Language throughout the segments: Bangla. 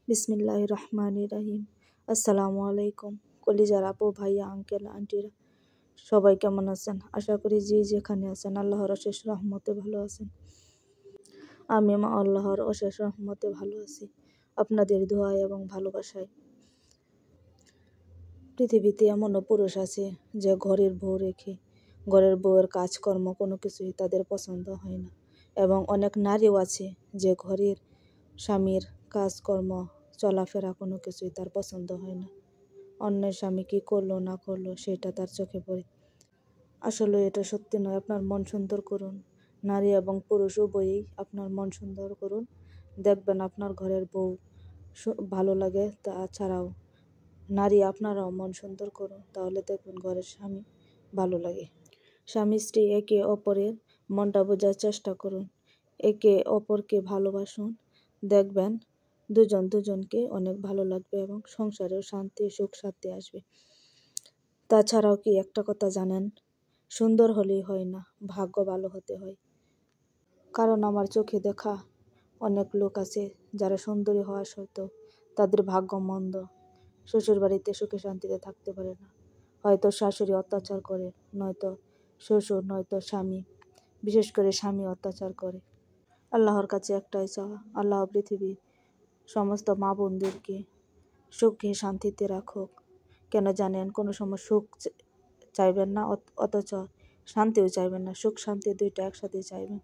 বিসমিল্লাহির রহমানির রহিম। আসসালামু আলাইকুম। কলিজার আপু ভাইয়া আঙ্কেল আন্টিরা সবাই কেমন আছেন? আশা করি যে যেখানে আছেন আল্লাহর অশেষ রহমতে ভালো আছেন। আমি আল্লাহর অশেষ রহমতে ভালো আছি, আপনাদের দোয়া এবং ভালোবাসায়। পৃথিবীতে এমনও পুরুষ আছে যে ঘরের বউ রেখে ঘরের বউয়ের কাজকর্ম কোনো কিছুই তাদের পছন্দ হয় না, এবং অনেক নারীও আছে যে ঘরের স্বামীর কাজকর্ম চলাফেরা কোনো কিছুই তার পছন্দ হয় না। অন্যের স্বামী কী করলো না করলো সেটা তার চোখে পড়ে। আসলে এটা সত্যি নয়। আপনার মন সুন্দর করুন, নারী এবং পুরুষ উভয়ই আপনার মন সুন্দর করুন, দেখবেন আপনার ঘরের বউ ভালো লাগে। তাছাড়াও নারী আপনারাও মন সুন্দর করুন, তাহলে দেখবেন ঘরের স্বামী ভালো লাগে। স্বামী স্ত্রী একে অপরের মনটা বোঝার চেষ্টা করুন, একে অপরকে ভালোবাসুন, দেখবেন দুজনকে অনেক ভালো লাগবে এবং সংসারেও শান্তি সুখ শান্তি আসবে। তাছাড়াও কি একটা কথা জানেন, সুন্দর হলেই হয় না, ভাগ্য ভালো হতে হয়। কারণ আমার চোখে দেখা অনেক লোক আছে যারা সুন্দরী হওয়া সত্ত্বেও তাদের ভাগ্য মন্দ, শ্বশুরবাড়িতে সুখে শান্তিতে থাকতে পারে না। হয়তো শাশুড়ি অত্যাচার করে, নয়তো শ্বশুর, নয়তো স্বামী, বিশেষ করে স্বামী অত্যাচার করে। আল্লাহর কাছে একটাই চাওয়া, আল্লাহ পৃথিবীর সমস্ত মা বোনদেরকে সুখে শান্তিতে রাখুক। কেন জানেন, কোনো সময় সুখ চাইবেন না, অথচ শান্তিও চাইবেন না। সুখ শান্তি দুইটা একসাথে চাইবেন,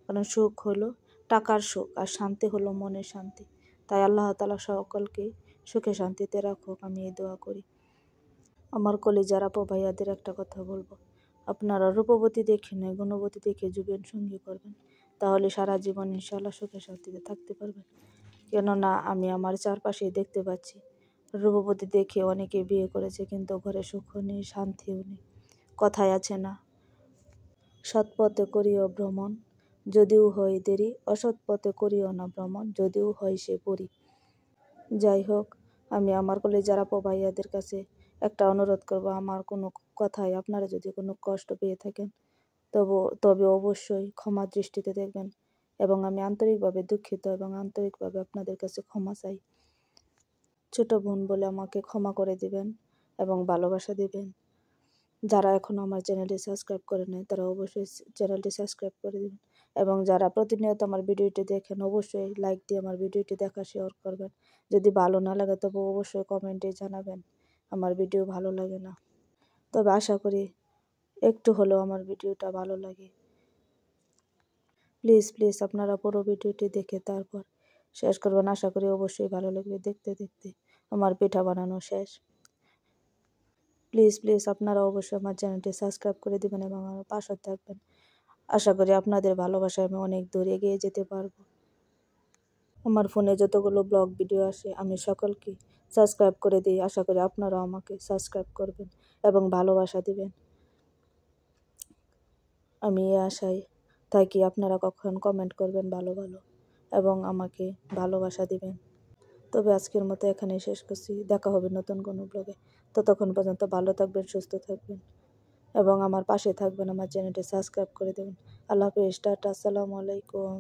কারণ সুখ হলো টাকার সুখ আর শান্তি হলো মনের শান্তি। তাই আল্লাহ তাআলা সকলকে সুখে শান্তিতে রাখুক, আমি এই দোয়া করি। আমার কলিজার আপু ভাইয়াদের একটা কথা বলবো, আপনারা রূপবতী দেখে নয় গুণবতী দেখে জীবন সঙ্গী করবেন, তাহলে সারা জীবন ইনশাআল্লাহ সুখে শান্তিতে থাকতে পারবেন। কেননা আমি আমার চারপাশেই দেখতে পাচ্ছি, রূপবতী দেখে অনেকে বিয়ে করেছে কিন্তু ঘরে সুখও নেই, শান্তিও নেই। কথায় আছে না, সৎ পথে করিও ভ্রমণ যদিও হয় দেরি, অসৎ পথে করিও না ভ্রমণ যদিও হয় সে পরি। যাই হোক, আমি আমার কলিজার আপু ভাইয়াদের কাছে একটা অনুরোধ করব, আমার কোনো কথায় আপনারা যদি কোনো কষ্ট পেয়ে থাকেন তবে অবশ্যই ক্ষমা দৃষ্টিতে দেখবেন, এবং আমি আন্তরিকভাবে দুঃখিত এবং আন্তরিকভাবে আপনাদের কাছে ক্ষমা চাই। ছোট বোন বলে আমাকে ক্ষমা করে দিবেন এবং ভালোবাসা দিবেন। যারা এখনও আমার চ্যানেলটি সাবস্ক্রাইব করে নেয় তারা অবশ্যই চ্যানেলটি সাবস্ক্রাইব করে দেবেন, এবং যারা প্রতিনিয়ত আমার ভিডিওটি দেখেন অবশ্যই লাইক দিয়ে আমার ভিডিওটি দেখা শেয়ার করবেন। যদি ভালো না লাগে তবে অবশ্যই কমেন্টে জানাবেন আমার ভিডিও ভালো লাগে না। তবে আশা করি একটু হলেও আমার ভিডিওটা ভালো লাগে। প্লিজ আপনারা পুরো ভিডিওটি দেখে তারপর শেষ করবেন, আশা করি অবশ্যই ভালো লাগবে। দেখতে দেখতে আমার পিঠা বানানো শেষ। প্লিজ আপনারা অবশ্যই আমার চ্যানেলটি সাবস্ক্রাইব করে দেবেন এবং আমার পাশে থাকবেন। আশা করি আপনাদের ভালোবাসায় আমি অনেক দূর এগিয়ে যেতে পারবো। আমার ফোনে যতগুলো ব্লগ ভিডিও আসে আমি সকলকে সাবস্ক্রাইব করে দিই, আশা করি আপনারাও আমাকে সাবস্ক্রাইব করবেন এবং ভালোবাসা দিবেন। আমি এই আশায় থাকি, আপনারা কখন কমেন্ট করবেন ভালো এবং আমাকে ভালোবাসা দিবেন। তবে আজকের মতো এখানেই শেষ করছি, দেখা হবে নতুন কোনো ব্লগে। ততক্ষণ পর্যন্ত ভালো থাকবেন, সুস্থ থাকবেন এবং আমার পাশে থাকবেন, আমার চ্যানেলটি সাবস্ক্রাইব করে দেবেন। আল্লাহ হাফেজ, টাটা, আসসালামু আলাইকুম।